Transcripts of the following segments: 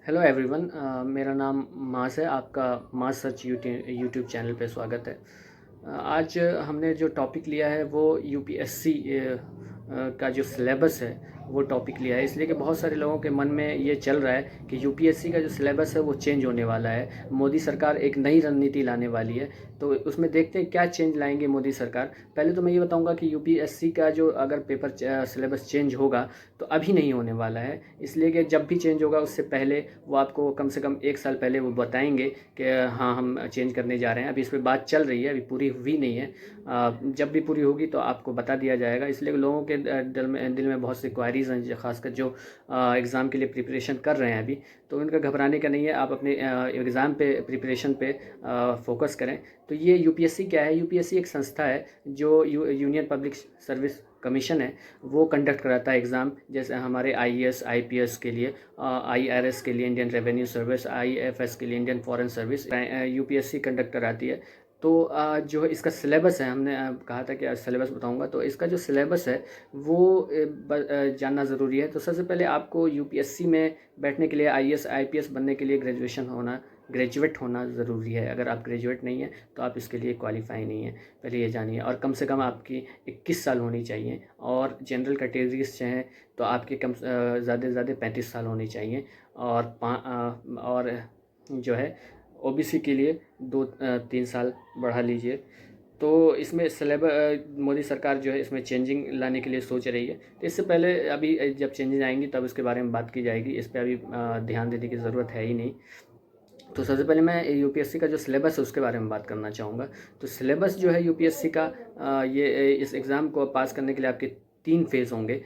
Hello everyone. मेरा नाम मास है। आपका मास सच यूट्यूब चैनल पे स्वागत है। आज हमने जो टॉपिक लिया है वो यूपीएससी का जो सिलेबस है वो टॉपिक लिया है, इसलिए कि बहुत सारे लोगों के मन में ये चल रहा है कि यूपीएससी का जो सिलेबस है वो चेंज होने वाला है। मोदी सरकार एक नई रणनीति लाने वाली है, तो उसमें देखते हैं क्या चेंज लाएंगे मोदी सरकार। पहले तो मैं ये बताऊंगा कि यूपीएससी का जो अगर पेपर सिलेबस चेंज होगा तो अभी नहीं होने वाला है, इसलिए कि जब भी चेंज होगा उससे पहले वो आपको कम से कम एक साल पहले वो बताएंगे कि हाँ हम चेंज करने जा रहे हैं। अभी इस पर बात चल रही है, अभी पूरी हुई नहीं है। जब भी पूरी होगी तो आपको बता दिया जाएगा। इसलिए लोगों के दिल में बहुत सी क्वारीज हैं, खासकर जो एग्ज़ाम के लिए प्रिपरेशन कर रहे हैं अभी, तो उनका घबराने का नहीं है। आप अपने एग्ज़ाम पे प्रिपरेशन पे फोकस करें। तो ये यूपीएससी क्या है? यूपीएससी एक संस्था है जो यूनियन पब्लिक सर्विस कमीशन है, वो कंडक्ट कराता है एग्ज़ाम। जैसे हमारे आईएएस आईपीएस के लिए, आईआरएस के लिए इंडियन रेवेन्यू सर्विस, आईएफएस के लिए Indian foreign service, UPSC conduct कराती है। तो जो इसका सिलेबस है, हमने कहा था कि सिलेबस बताऊंगा, तो इसका जो सिलेबस है वो जानना ज़रूरी है। तो सबसे पहले आपको यूपीएससी में बैठने के लिए, आईएएस आईपीएस बनने के लिए ग्रेजुएट होना ज़रूरी है। अगर आप ग्रेजुएट नहीं हैं तो आप इसके लिए क्वालिफाई नहीं है, पहले ये जानिए। और कम से कम आपकी 21 साल होनी चाहिए, और जनरल कैटेगरीज चाहें तो आपके ज़्यादा से ज़्यादा 35 साल होनी चाहिए। और जो है ओबीसी के लिए 2-3 साल बढ़ा लीजिए। तो इसमें मोदी सरकार जो है इसमें चेंजिंग लाने के लिए सोच रही है। तो इससे पहले अभी जब चेंजेस आएंगी तब इसके बारे में बात की जाएगी। इस पर अभी ध्यान देने की ज़रूरत है ही नहीं। तो सबसे पहले मैं यूपीएससी का जो सिलेबस है उसके बारे में बात करना चाहूँगा। तो सिलेबस जो है यूपीएससी का, ये इस एग्ज़ाम को पास करने के लिए आपके 3 फेज़ होंगे।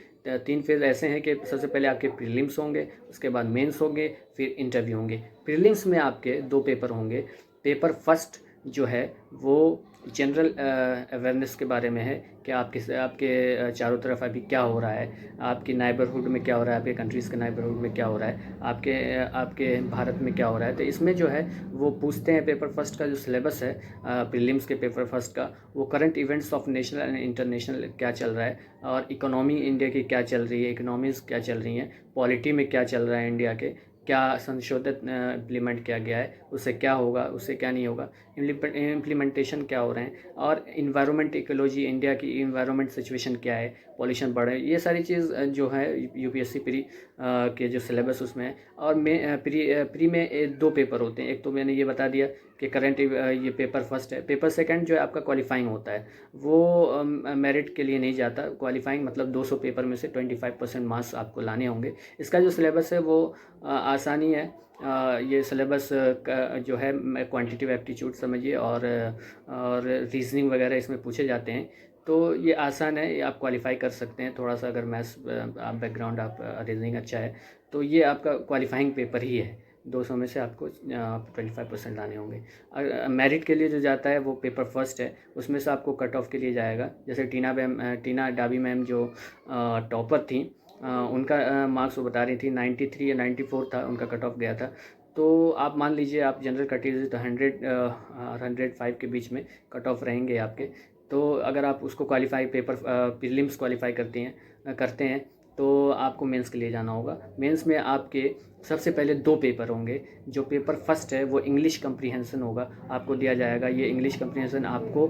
3 फेज़ ऐसे हैं कि सबसे पहले आपके प्रीलिम्स होंगे, उसके बाद मेंस होंगे, फिर इंटरव्यू होंगे। प्रीलिम्स में आपके 2 पेपर होंगे। पेपर फर्स्ट जो है वो जनरल अवेयरनेस के बारे में है कि आपके चारों तरफ अभी क्या हो रहा है, आपकी नाइबरहुड में क्या हो रहा है, आपके कंट्रीज़ के नाइबरहुड में क्या हो रहा है, आपके भारत में क्या हो रहा है। तो इसमें जो है वो पूछते हैं। पेपर फर्स्ट का जो सिलेबस है प्रीलिम्स के पेपर फर्स्ट का, वो current events of national and international क्या चल रहा है, और इकोनॉमी इंडिया की क्या चल रही है, इकोनॉमीज़ क्या चल रही हैं, पॉलिटी में क्या चल रहा है, इंडिया के क्या संशोधित इम्प्लीमेंट किया गया है, उससे क्या होगा, उससे क्या नहीं होगा, इम्प्लीमेंटेशन क्या हो रहे हैं, और इन्वायरमेंट इकोलॉजी, इंडिया की इन्वायरमेंट सिचुएशन क्या है, पॉल्यूशन बढ़ रहा है। ये सारी चीज़ जो है यूपीएससी प्री के जो सिलेबस उसमें है। और प्री में 2 पेपर होते हैं। एक तो मैंने ये बता दिया कि करंट, ये पेपर फर्स्ट है। पेपर सेकंड जो है आपका क्वालिफाइंग होता है, वो मेरिट के लिए नहीं जाता। क्वालिफाइंग मतलब 200 पेपर में से 25% मार्क्स आपको लाने होंगे। इसका जो सिलेबस है वो आसानी है। ये सिलेबस जो है क्वांटिटेटिव एप्टीट्यूड समझिए, और रीजनिंग वगैरह इसमें पूछे जाते हैं। तो ये आसान है, ये आप क्वालिफाई कर सकते हैं। थोड़ा सा अगर मैथ्स आप बैकग्राउंड, आप रीजनिंग अच्छा है तो ये आपका क्वालिफाइंग पेपर ही है। 200 में से आपको 25% लाने होंगे। मेरिट के लिए जो जाता है वो पेपर फर्स्ट है, उसमें से आपको कट ऑफ के लिए जाएगा। जैसे टीना डाबी मैम जो टॉपर थी, उनका मार्क्स वो बता रही थी 93 या 94 था, उनका कट ऑफ गया था। तो आप मान लीजिए आप जनरल कैटेगरी तो 105 के बीच में कट ऑफ रहेंगे आपके। तो अगर आप उसको क्वालिफाई, पेपर प्रीलिम्स क्वालिफाई करते हैं तो आपको मेंस के लिए जाना होगा। मेंस में आपके सबसे पहले 2 पेपर होंगे। जो पेपर फर्स्ट है वो इंग्लिश कम्प्रीहेंसन होगा, आपको दिया जाएगा। ये इंग्लिश कम्प्रीहेंसन आपको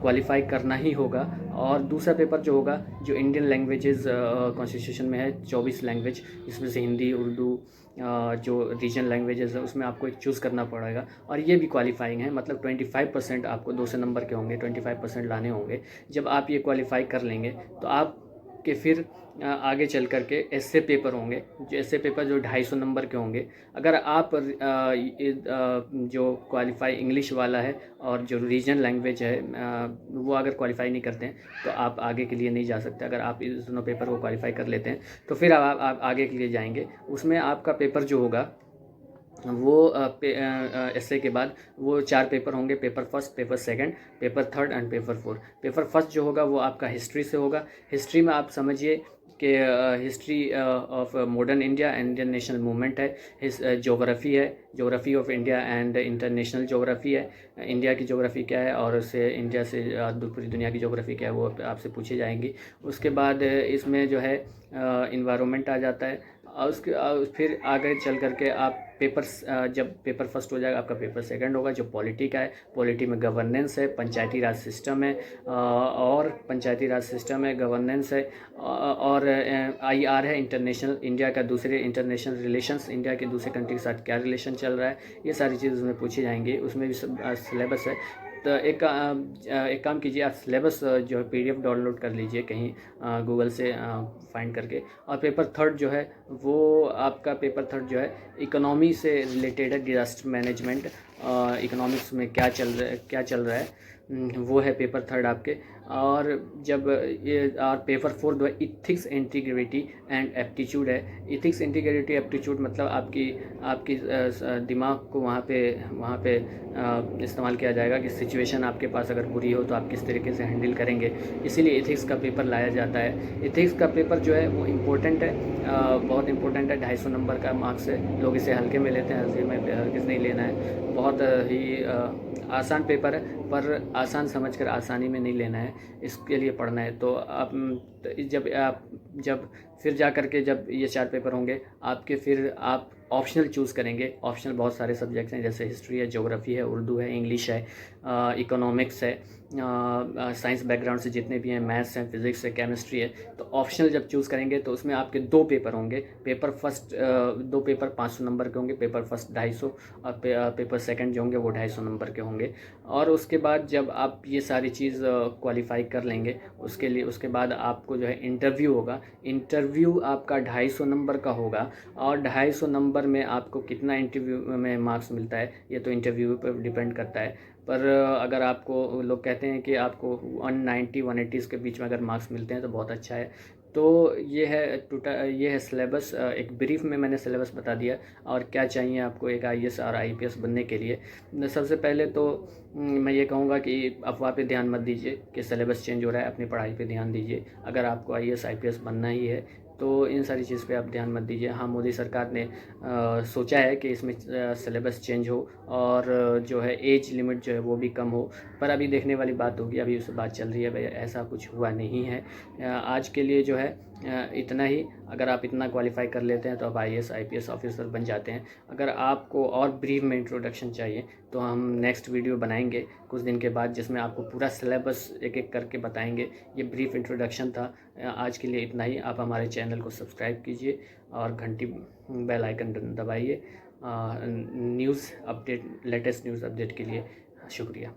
क्वालिफाई करना ही होगा। और दूसरा पेपर जो होगा, जो इंडियन लैंग्वेजेस कॉन्स्टिट्यूशन में है 24 लैंग्वेज, इसमें से हिंदी, उर्दू, जो रीजनल लैंग्वेजेस है उसमें आपको एक चूज़ करना पड़ेगा। और ये भी क्वालिफाइंग है, मतलब 25% आपको 200 नंबर के होंगे, 25% लाने होंगे। जब आप ये क्वालिफाई कर लेंगे तो आप के फिर आगे चल कर के एस्से पेपर होंगे। जो एस्से पेपर जो 250 नंबर के होंगे। अगर आप जो क्वालिफाई इंग्लिश वाला है और जो रीजनल लैंग्वेज है वो अगर क्वालिफाई नहीं करते हैं तो आप आगे के लिए नहीं जा सकते। अगर आप इस दोनों पेपर को क्वालिफाई कर लेते हैं तो फिर आप आगे के लिए जाएंगे। उसमें आपका पेपर जो होगा वो एस्से के बाद वो 4 पेपर होंगे। Paper first, paper second, paper third and paper fourth. Paper first जो होगा वो आपका हिस्ट्री से होगा। हिस्ट्री में आप समझिए कि history of modern India and Indian national movement है। ज्योग्राफी है, geography of India and international geography है। इंडिया की ज्योग्राफी क्या है और उससे इंडिया से पूरी दुनिया की ज्योग्राफी क्या है वो आपसे पूछी जाएंगी। उसके बाद इसमें जो है इन्वायरमेंट आ जाता है। उसके फिर आगे चल करके आप जब पेपर फर्स्ट हो जाएगा, आपका पेपर सेकंड होगा जो पॉलिटी का है। पॉलिटी में गवर्नेंस है, पंचायती राज सिस्टम है, और पंचायती राज सिस्टम है, गवर्नेंस है, और आईआर है, इंटरनेशनल इंडिया का दूसरे इंटरनेशनल रिलेशंस, इंडिया के दूसरे कंट्री के साथ क्या रिलेशन चल रहा है, ये सारी चीज़ उसमें पूछी जाएंगी। उसमें भी सिलेबस है। तो एक काम कीजिए, आप सिलेबस जो है पीडीएफ डाउनलोड कर लीजिए कहीं गूगल से फाइंड करके। और पेपर थर्ड जो है वो आपका पेपर थर्ड जो है इकोनॉमी से रिलेटेड है, डिजास्टर मैनेजमेंट, इकोनॉमिक्स में क्या चल रहा है, वो है पेपर थर्ड आपके। और जब ये और पेपर फोर्थ जो है इथिक्स, इंटीग्रिटी एंड एप्टीट्यूड है। इथिक्स, इंटीग्रिटी, एप्टीट्यूड मतलब आपकी दिमाग को वहाँ पे इस्तेमाल किया जाएगा कि सिचुएशन आपके पास अगर बुरी हो तो आप किस तरीके से हैंडल करेंगे, इसीलिए इथिक्स का पेपर लाया जाता है। इथिक्स का पेपर जो है वो इम्पोर्टेंट है, बहुत इम्पोर्टेंट है। 250 नंबर का मार्क्स है, लोग इसे हल्के में लेते हैं, हल्के में हरगिज़ नहीं लेना है। बहुत ही आसान पेपर है, पर आसान समझकर आसानी में नहीं लेना है, इसके लिए पढ़ना है। तो आप जब फिर जा कर के जब ये 4 पेपर होंगे आपके, फिर आप ऑप्शनल चूज़ करेंगे। ऑप्शनल बहुत सारे सब्जेक्ट्स हैं, जैसे हिस्ट्री है, ज्योग्राफी है, उर्दू है, इंग्लिश है, इकोनॉमिक्स है, साइंस बैकग्राउंड से जितने भी हैं, मैथ्स है, फिज़िक्स है, केमिस्ट्री है। तो ऑप्शनल जब चूज़ करेंगे तो उसमें आपके 2 पेपर होंगे। पेपर फर्स्ट 2 पेपर 500 नंबर के होंगे, पेपर फर्स्ट 250, और पेपर सेकंड जो होंगे वो 250 नंबर के होंगे। और उसके बाद जब आप ये सारी चीज़ क्वालिफाई कर लेंगे, उसके बाद आपको जो है इंटरव्यू होगा। इंटरव्यू आपका 250 नंबर का होगा, और 250 नंबर में आपको कितना इंटरव्यू में मार्क्स मिलता है ये तो इंटरव्यू पर डिपेंड करता है। पर अगर आपको, लोग कहते हैं कि आपको 190 180 के बीच में अगर मार्क्स मिलते हैं तो बहुत अच्छा है। तो ये है सिलेबस। एक ब्रीफ में मैंने सिलेबस बता दिया, और क्या चाहिए आपको एक आईएएस और आईपीएस बनने के लिए। सबसे पहले तो मैं ये कहूँगा कि अफवाह पे ध्यान मत दीजिए कि सिलेबस चेंज हो रहा है, अपनी पढ़ाई पे ध्यान दीजिए। अगर आपको आईएएस आईपीएस बनना ही है तो इन सारी चीज़ पे आप ध्यान मत दीजिए। हाँ, मोदी सरकार ने सोचा है कि इसमें सिलेबस चेंज हो, और जो है एज लिमिट जो है वो भी कम हो, पर अभी देखने वाली बात होगी, अभी उस बात चल रही है, भाई ऐसा कुछ हुआ नहीं है। आज के लिए जो है इतना ही। अगर आप इतना क्वालिफाई कर लेते हैं तो आप आईएएस आईपीएस ऑफिसर बन जाते हैं। अगर आपको और ब्रीफ में इंट्रोडक्शन चाहिए तो हम नेक्स्ट वीडियो बनाएंगे कुछ दिन के बाद, जिसमें आपको पूरा सिलेबस एक एक करके बताएंगे। ये ब्रीफ इंट्रोडक्शन था। आज के लिए इतना ही। आप हमारे चैनल को सब्सक्राइब कीजिए और घंटी बेल आइकन दबाइए news update, latest news update के लिए। शुक्रिया।